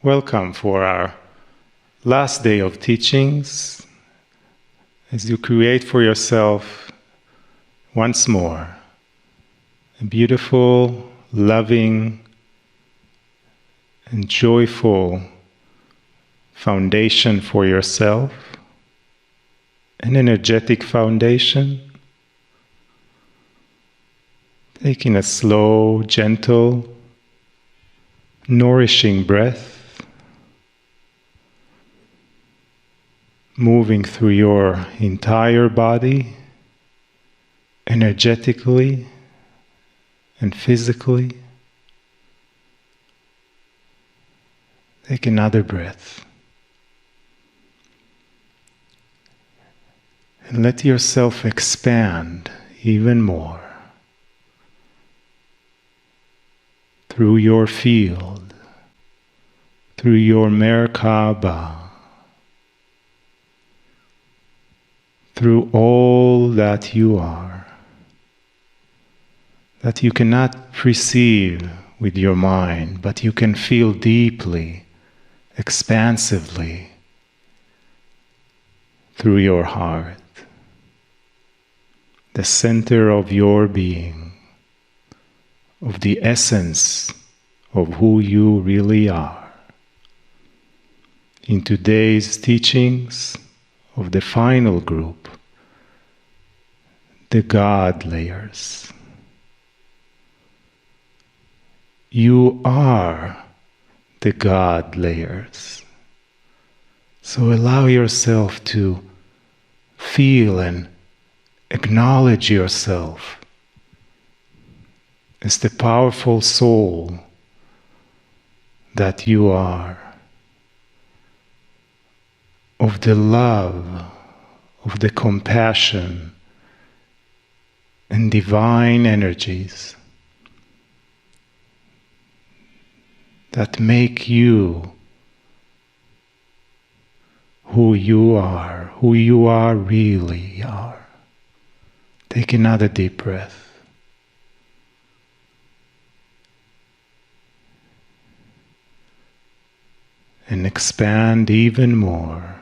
Welcome for our last day of teachings as you create for yourself once more a beautiful, loving, and joyful foundation for yourself, an energetic foundation. Taking a slow, gentle, nourishing breath, moving through your entire body, energetically and physically. Take another breath. And let yourself expand even more through your field, through your Merkaba, through all that you are, that you cannot perceive with your mind, but you can feel deeply, expansively through your heart, the center of your being, of the essence of who you really are. In today's teachings of the final group, the God layers. You are the God layers. So allow yourself to feel and acknowledge yourself as the powerful soul that you are, of the love, of the compassion and divine energies that make you who you are really are. Take another deep breath. And expand even more.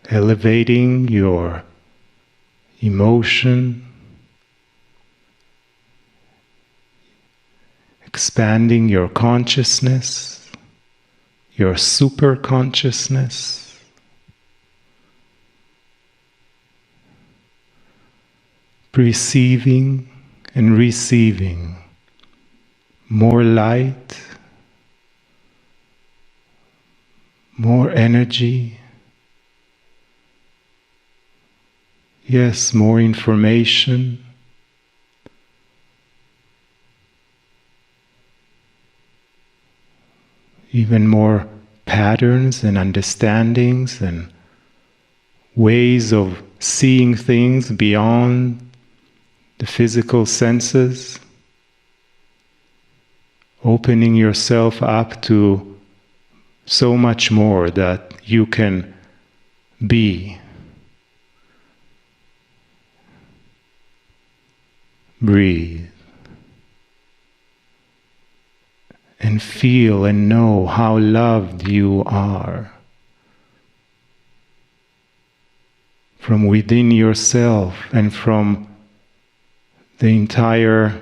Elevating your emotion, expanding your consciousness, your super consciousness, perceiving and receiving more light, more energy, yes, more information, even more patterns and understandings and ways of seeing things beyond the physical senses, opening yourself up to so much more that you can be. Breathe. And feel and know how loved you are. From within yourself and from the entire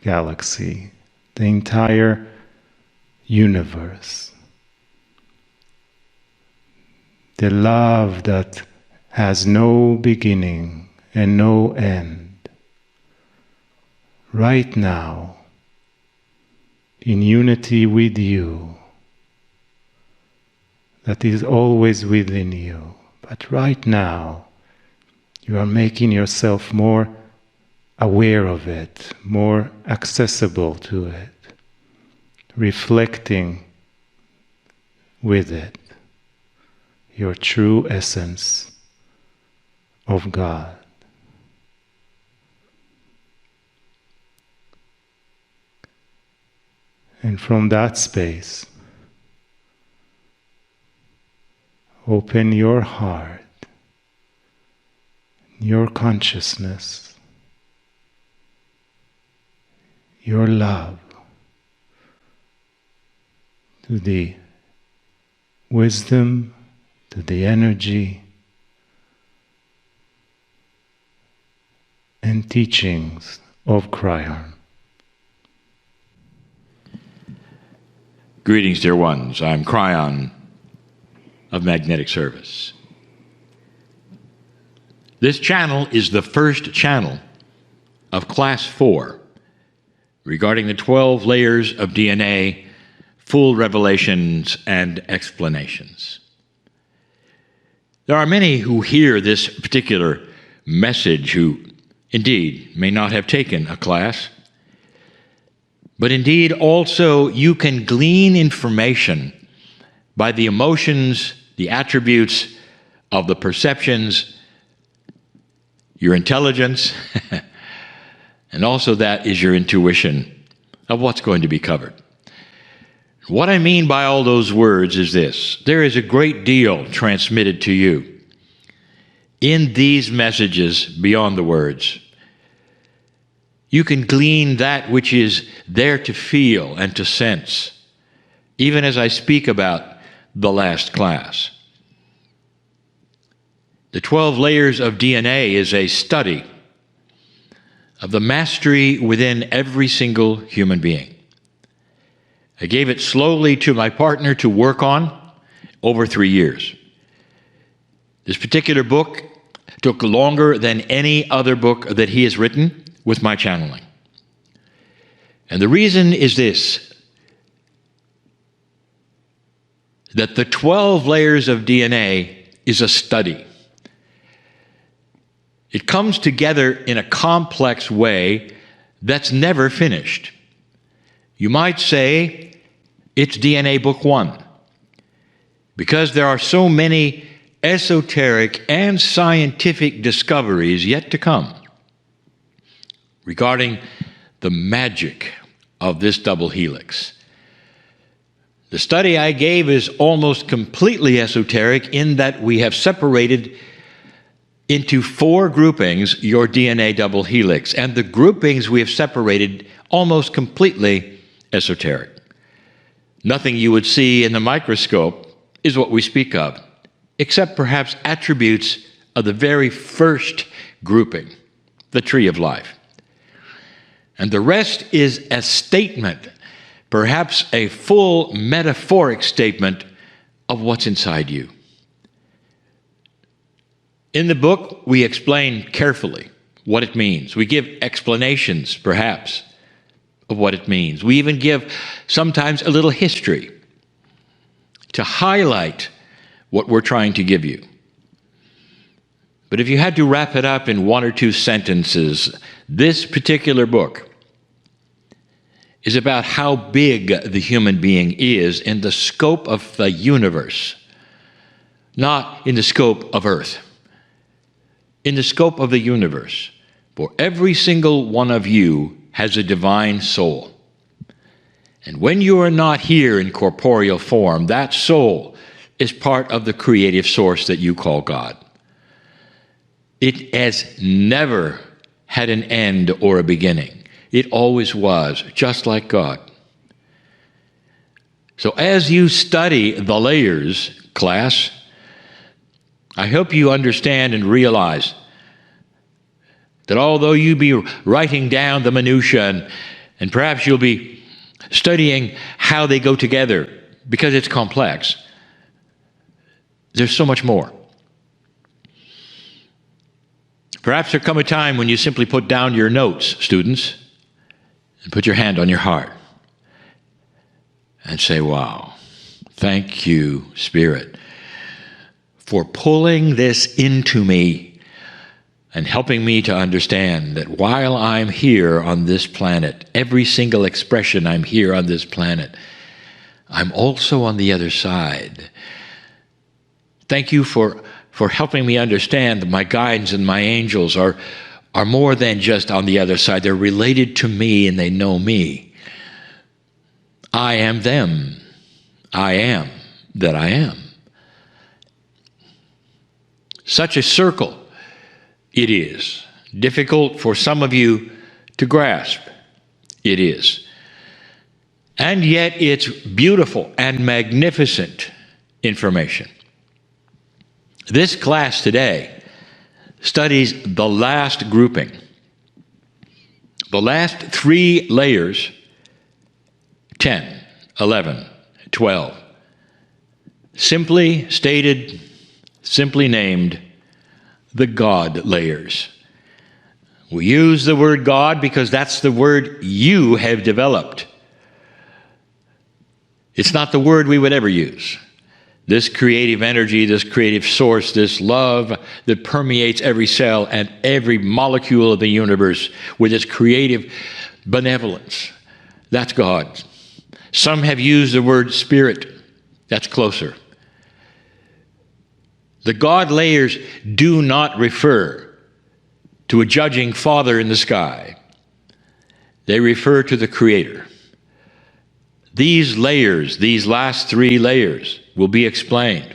galaxy, the entire universe. The love that has no beginning and no end. Right now, in unity with you, that is always within you. But right now, you are making yourself more aware of it, more accessible to it, reflecting with it your true essence of God. And from that space, open your heart, your consciousness, your love to the wisdom, to the energy and teachings of Kryon. Greetings, dear ones. I'm Kryon of Magnetic Service. This channel is the first channel of Class 4 regarding the 12 layers of DNA, full revelations and explanations. There are many who hear this particular message who indeed may not have taken a class, but indeed also you can glean information by the emotions, the attributes of the perceptions, your intelligence, and also that is your intuition of what's going to be covered. What I mean by all those words is this: there is a great deal transmitted to you in these messages beyond the words. You can glean that which is there to feel and to sense, even as I speak about the last class. The 12 layers of DNA is a study of the mastery within every single human being. I gave it slowly to my partner to work on over 3 years. This particular book took longer than any other book that he has written with my channeling. And the reason is this: that the 12 layers of DNA is a study. It comes together in a complex way that's never finished. You might say it's DNA Book 1, because there are so many esoteric and scientific discoveries yet to come regarding the magic of this double helix. The study I gave is almost completely esoteric in that we have separated into 4 groupings your DNA double helix, and the groupings we have separated almost completely esoteric. Nothing you would see in the microscope is what we speak of, except perhaps attributes of the very first grouping, the tree of life. And the rest is a statement, perhaps a full metaphoric statement of what's inside you. In the book, we explain carefully what it means. We give explanations, perhaps, of what it means. We even give sometimes a little history to highlight what we're trying to give you. But if you had to wrap it up in 1 or 2 sentences, this particular book is about how big the human being is in the scope of the universe, not in the scope of Earth. In the scope of the universe, for every single one of you has a divine soul. And when you are not here in corporeal form, that soul is part of the creative source that you call God. It has never had an end or a beginning. It always was, just like God. So as you study the layers, class, I hope you understand and realize that although you be writing down the minutiae and perhaps you'll be studying how they go together because it's complex, there's so much more. Perhaps there come a time when you simply put down your notes, students, and put your hand on your heart and say, wow, thank you, Spirit, for pulling this into me and helping me to understand that while I'm here on this planet, every single expression I'm here on this planet, I'm also on the other side. Thank you for helping me understand that my guides and my angels are more than just on the other side. They're related to me and they know me. I am them. I am that I am. Such a circle it is. Difficult for some of you to grasp. It is. And yet it's beautiful and magnificent information. This class today studies the last grouping, the last 3 layers, 10, 11, 12, simply stated, simply named, the God layers. We use the word God because that's the word you have developed. It's not the word we would ever use. This creative energy, this creative source, this love that permeates every cell and every molecule of the universe with its creative benevolence, that's God. Some have used the word spirit. That's closer. The God layers do not refer to a judging Father in the sky. They refer to the Creator. These layers, these last 3 layers, will be explained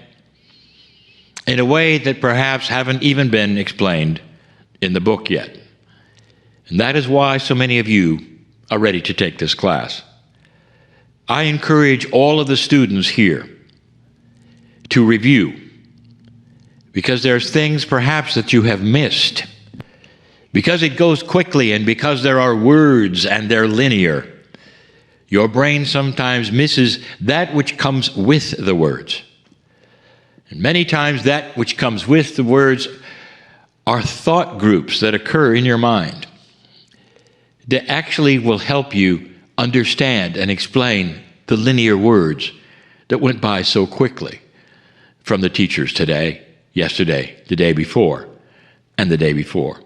in a way that perhaps haven't even been explained in the book yet. And that is why so many of you are ready to take this class. I encourage all of the students here to review, because there's things perhaps that you have missed. Because it goes quickly and because there are words and they're linear, your brain sometimes misses that which comes with the words. And many times that which comes with the words are thought groups that occur in your mind that actually will help you understand and explain the linear words that went by so quickly from the teachers today, yesterday, the day before, and the day before.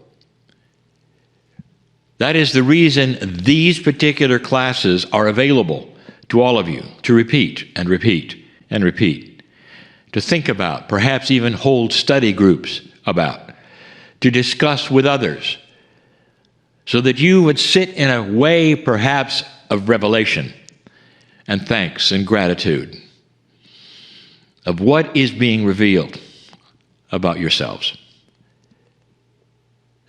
That is the reason these particular classes are available to all of you to repeat and repeat and repeat, to think about, perhaps even hold study groups about, to discuss with others, so that you would sit in a way perhaps of revelation and thanks and gratitude of what is being revealed about yourselves.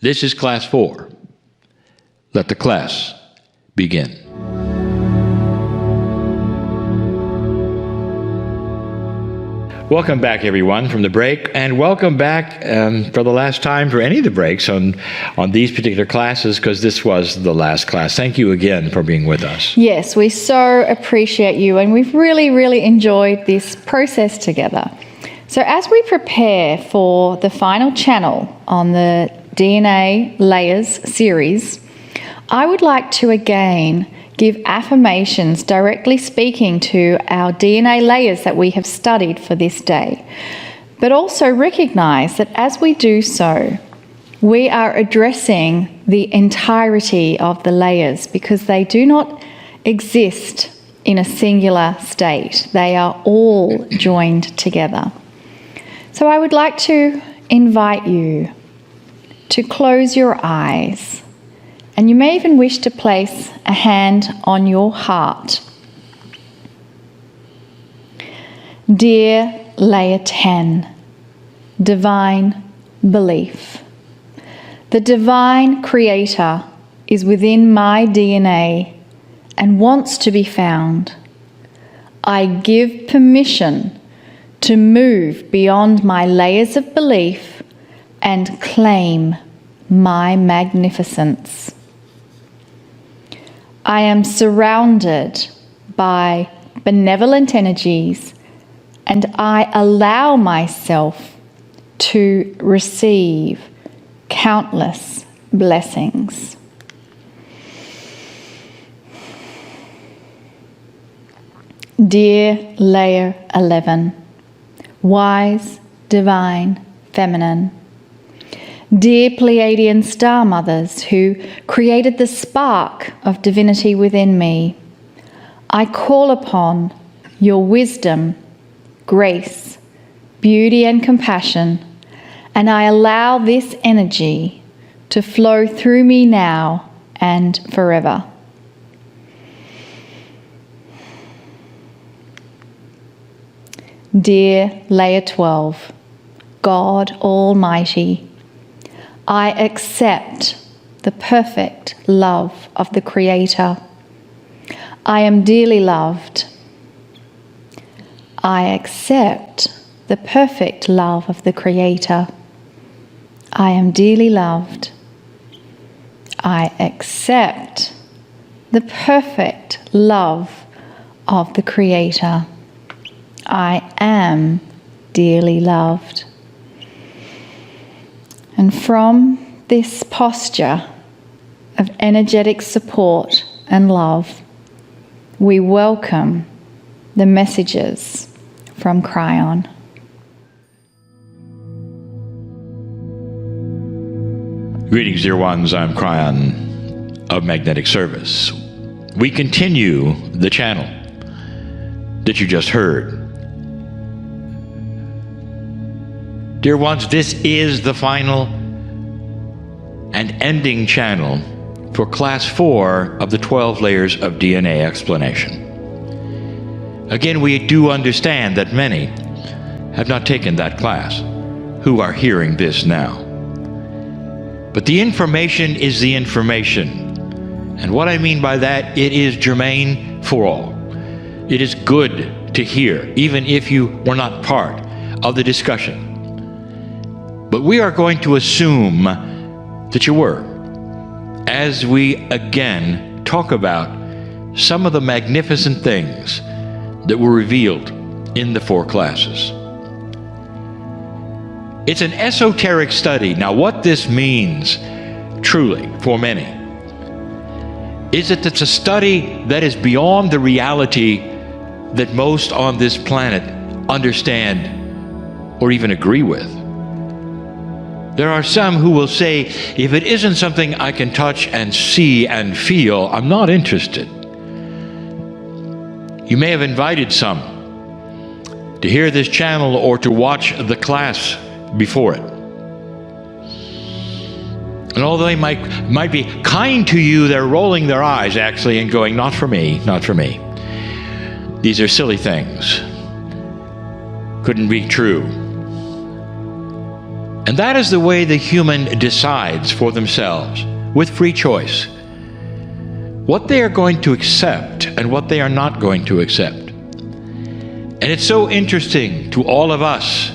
This is class 4. Let the class begin. Welcome back, everyone, from the break, and welcome back for the last time for any of the breaks on these particular classes, because this was the last class. Thank you again for being with us. Yes, we so appreciate you, and we've really, really enjoyed this process together. So as we prepare for the final channel on the DNA Layers series, I would like to again give affirmations directly speaking to our DNA layers that we have studied for this day, but also recognize that as we do so, we are addressing the entirety of the layers, because they do not exist in a singular state. They are all joined together. So I would like to invite you to close your eyes. And you may even wish to place a hand on your heart. Dear Layer 10, Divine Belief. The Divine Creator is within my DNA and wants to be found. I give permission to move beyond my layers of belief and claim my magnificence. I am surrounded by benevolent energies, and I allow myself to receive countless blessings. Dear Layer 11, Wise, Divine, Feminine. Dear Pleiadian star mothers who created the spark of divinity within me, I call upon your wisdom, grace, beauty and compassion, and I allow this energy to flow through me now and forever. Dear Layer 12, God Almighty, I accept the perfect love of the Creator. I am dearly loved. I accept the perfect love of the Creator. I am dearly loved. I accept the perfect love of the Creator. I am dearly loved. And from this posture of energetic support and love, we welcome the messages from Kryon. Greetings, dear ones. I'm Kryon of Magnetic Service. We continue the channel that you just heard. Dear ones, this is the final and ending channel for Class 4 of the 12 layers of DNA explanation. Again, we do understand that many have not taken that class who are hearing this now. But the information is the information. And what I mean by that, it is germane for all. It is good to hear, even if you were not part of the discussion. But we are going to assume that you were, as we again talk about some of the magnificent things that were revealed in the 4 classes. It's an esoteric study. Now, what this means, truly, for many, is that it's a study that is beyond the reality that most on this planet understand or even agree with. There are some who will say, if it isn't something I can touch and see and feel, I'm not interested. You may have invited some to hear this channel or to watch the class before it. And although they might be kind to you, they're rolling their eyes actually and going, not for me, not for me. These are silly things. Couldn't be true. And that is the way the human decides for themselves, with free choice, what they are going to accept and what they are not going to accept. And it's so interesting to all of us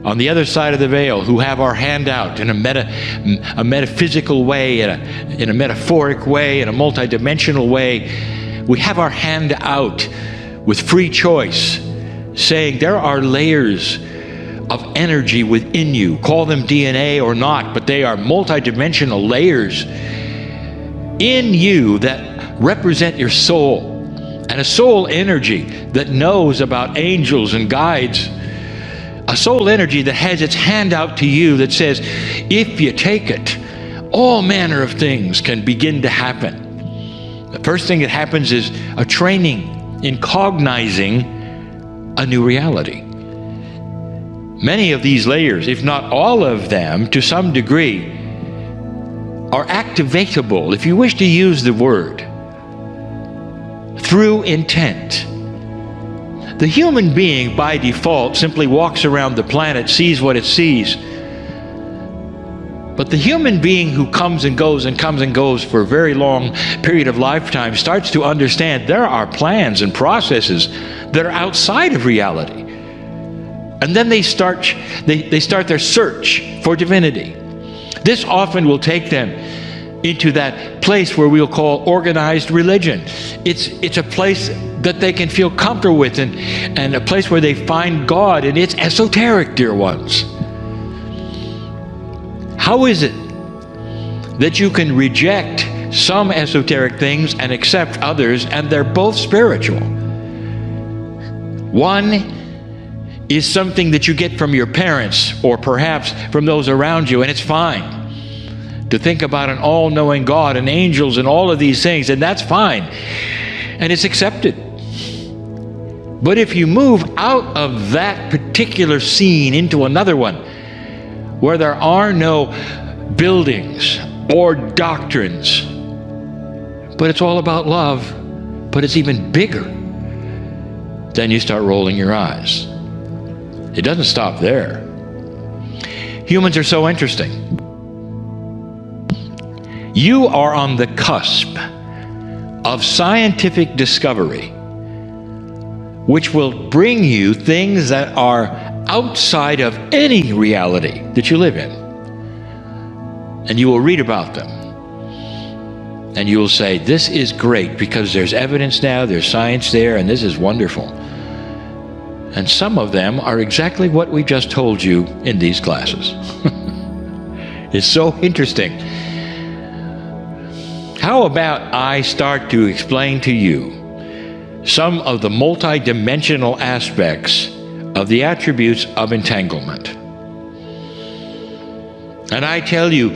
on the other side of the veil who have our hand out in a metaphysical way, in a metaphoric way, in a multidimensional way. We have our hand out with free choice, saying there are layers of energy within you. Call them DNA or not, but they are multidimensional layers in you that represent your soul. And a soul energy that knows about angels and guides. A soul energy that has its hand out to you that says, if you take it, all manner of things can begin to happen. The first thing that happens is a training in cognizing a new reality. Many of these layers, if not all of them, to some degree, are activatable, if you wish to use the word, through intent. The human being, by default, simply walks around the planet, sees what it sees. But the human being who comes and goes and comes and goes for a very long period of lifetime starts to understand there are plans and processes that are outside of reality. And then they start their search for divinity. This often will take them into that place where we'll call organized religion. It's a place that they can feel comfortable with and a place where they find God, and it's esoteric, dear ones. How is it that you can reject some esoteric things and accept others, and they're both spiritual? One is something that you get from your parents or perhaps from those around you, and it's fine to think about an all-knowing God and angels and all of these things, and that's fine, and it's accepted. But if you move out of that particular scene into another one where there are no buildings or doctrines, but it's all about love, but it's even bigger, then you start rolling your eyes. It doesn't stop there. Humans are so interesting. You are on the cusp of scientific discovery, which will bring you things that are outside of any reality that you live in. And you will read about them. And you will say, this is great because there's evidence now, there's science there, and this is wonderful. And some of them are exactly what we just told you in these classes. It's so interesting. How about I start to explain to you some of the multidimensional aspects of the attributes of entanglement? And I tell you,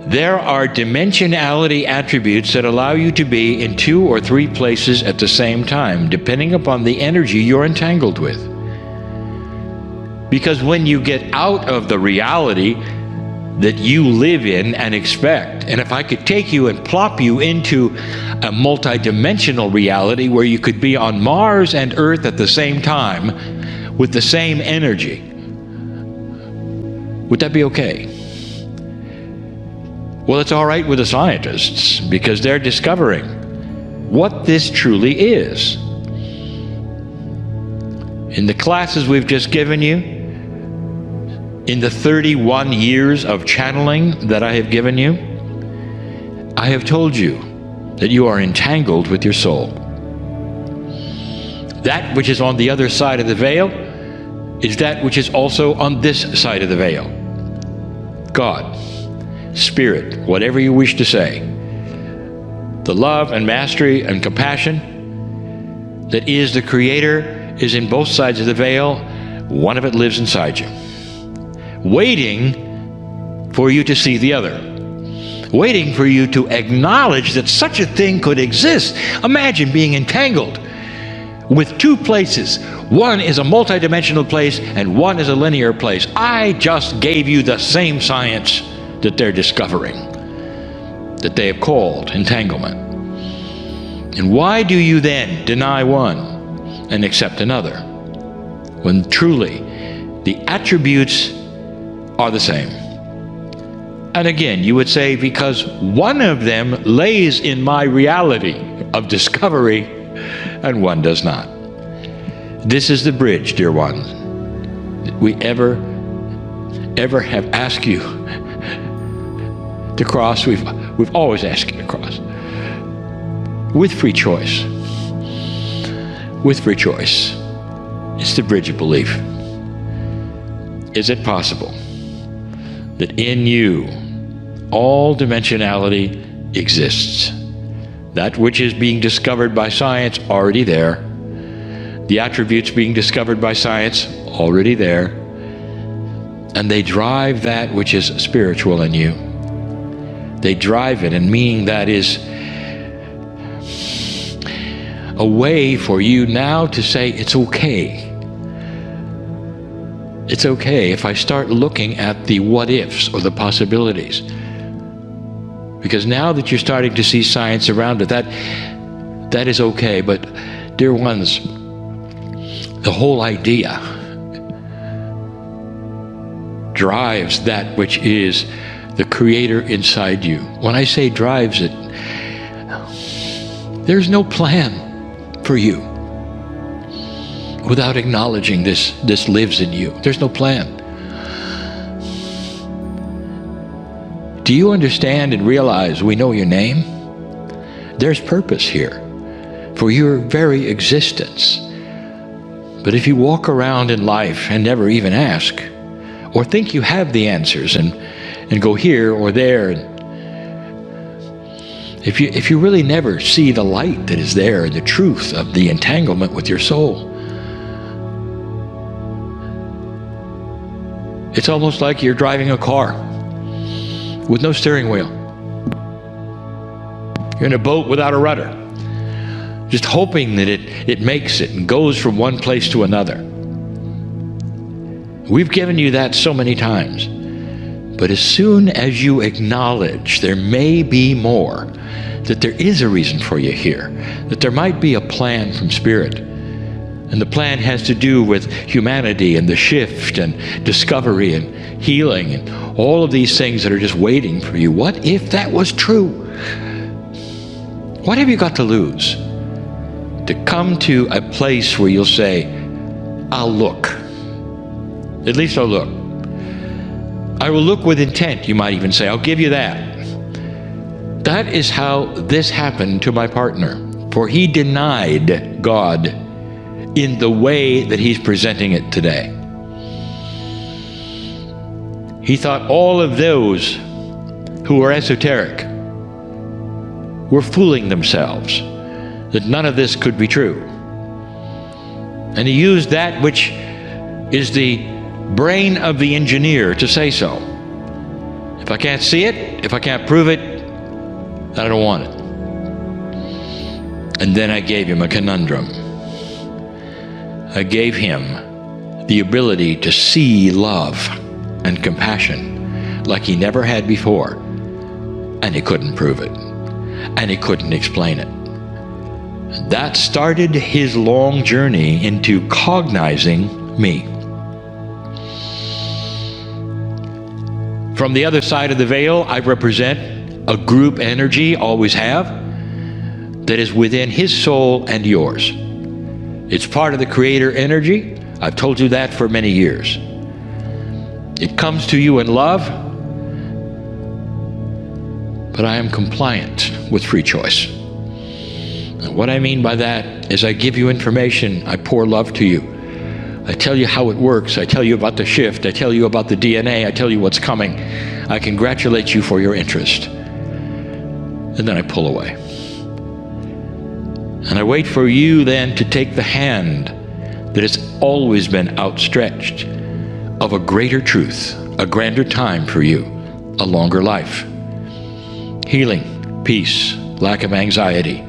there are dimensionality attributes that allow you to be in 2 or 3 places at the same time, depending upon the energy you're entangled with. Because when you get out of the reality that you live in and expect, and if I could take you and plop you into a multidimensional reality where you could be on Mars and Earth at the same time with the same energy, would that be okay? Well, it's all right with the scientists because they're discovering what this truly is. In the classes we've just given you, in the 31 years of channeling that I have given you, I have told you that you are entangled with your soul. That which is on the other side of the veil is that which is also on this side of the veil. God, Spirit, whatever you wish to say. The love and mastery and compassion that is the Creator is in both sides of the veil. One of it lives inside you, waiting for you to see the other, waiting for you to acknowledge that such a thing could exist. Imagine being entangled with 2 places. One is a multidimensional place and one is a linear place. I just gave you the same science that they're discovering, that they have called entanglement. And why do you then deny one and accept another, when truly the attributes are the same? And again, you would say, because one of them lays in my reality of discovery and one does not. This is the bridge, dear ones, that we ever have asked you to cross. We've always asked you to cross with free choice. With free choice. It's the bridge of belief. Is it possible that in you all dimensionality exists? That which is being discovered by science, already there. The attributes being discovered by science, already there. And they drive that which is spiritual in you. They drive it, and meaning that is a way for you now to say, it's okay. It's okay if I start looking at the what ifs or the possibilities. Because now that you're starting to see science around it, that is okay. But dear ones, the whole idea drives that which is the Creator inside you. When I say drives it, there's no plan for you without acknowledging this lives in you. There's no plan. Do you understand and realize we know your name? There's purpose here for your very existence. But if you walk around in life and never even ask, or think you have the answers and go here or there, and if you really never see the light that is there and the truth of the entanglement with your soul, it's almost like you're driving a car with no steering wheel. You're in a boat without a rudder, just hoping that it makes it and goes from one place to another. We've given you that so many times. But as soon as you acknowledge there may be more, that there is a reason for you here, that there might be a plan from Spirit, and the plan has to do with humanity and the shift and discovery and healing and all of these things that are just waiting for you. What if that was true? What have you got to lose? To come to a place where you'll say, I'll look. At least I'll look. I will look with intent, you might even say. I'll give you that. That is how this happened to my partner. For he denied God in the way that he's presenting it today. He thought all of those who were esoteric were fooling themselves, that none of this could be true. And he used that which is the brain of the engineer to say so. If I can't see it, if I can't prove it, I don't want it. And then I gave him a conundrum. I gave him the ability to see love and compassion like he never had before. And he couldn't prove it. And he couldn't explain it. That started his long journey into cognizing me. From the other side of the veil, I represent a group energy, always have, that is within his soul and yours. It's part of the creator energy. I've told you that for many years. It comes to you in love, but I am compliant with free choice. And what I mean by that is I give you information, I pour love to you. I tell you how it works, I tell you about the shift, I tell you about the DNA, I tell you what's coming. I congratulate you for your interest. And then I pull away. And I wait for you then to take the hand that has always been outstretched of a greater truth, a grander time for you, a longer life. Healing, peace, lack of anxiety,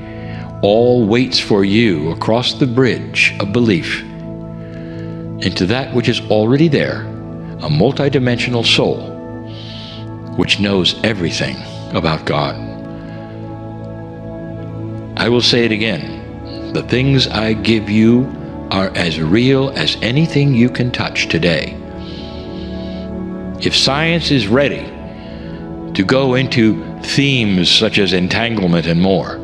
all waits for you across the bridge of belief into that which is already there, a multidimensional soul which knows everything about God. I will say it again. The things I give you are as real as anything you can touch today. If science is ready to go into themes such as entanglement and more,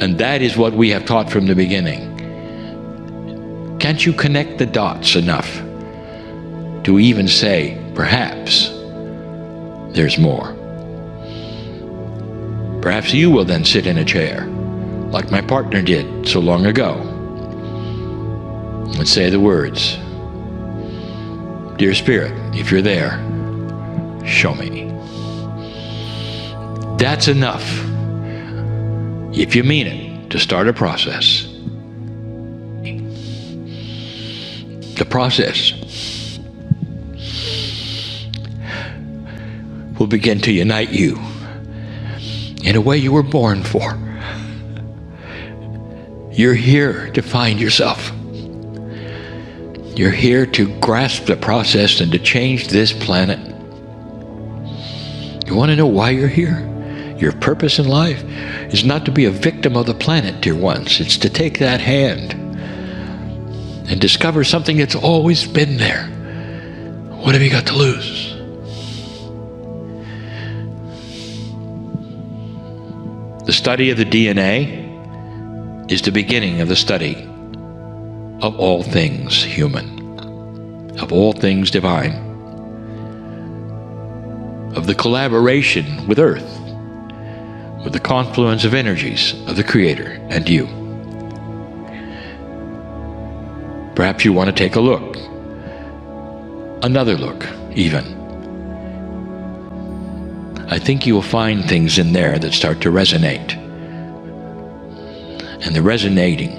and that is what we have taught from the beginning, can't you connect the dots enough to even say, perhaps there's more? Perhaps you will then sit in a chair, like my partner did so long ago, and say the words, Dear Spirit, if you're there, show me. That's enough, if you mean it, to start a process. The process will begin to unite you in a way you were born for. You're here to find yourself. You're here to grasp the process and to change this planet. You want to know why you're here? Your purpose in life is not to be a victim of the planet, dear ones. It's to take that hand and discover something that's always been there. What have you got to lose? The study of the DNA is the beginning of the study of all things human, of all things divine, of the collaboration with Earth, with the confluence of energies of the Creator and you. Perhaps you want to take a look, another look even. I think you will find things in there that start to resonate. And the resonating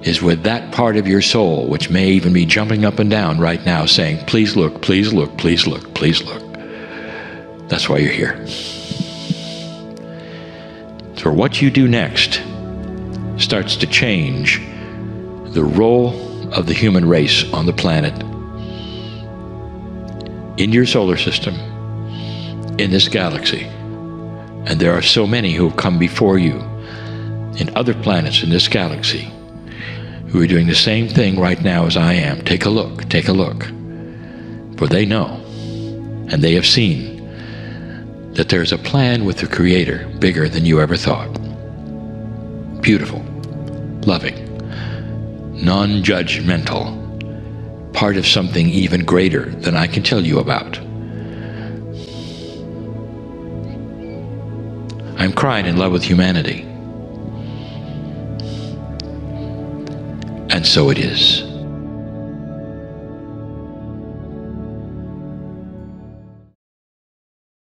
is with that part of your soul which may even be jumping up and down right now saying, please look, please look, please look, please look. That's why you're here. So what you do next starts to change the role of the human race on the planet, in your solar system, in this galaxy. And there are so many who have come before you in other planets in this galaxy who are doing the same thing right now as I am. Take a look, take a look. For they know, and they have seen that there's a plan with the Creator bigger than you ever thought. Beautiful, loving, non-judgmental, part of something even greater than I can tell you about. I'm crying in love with humanity. And so it is.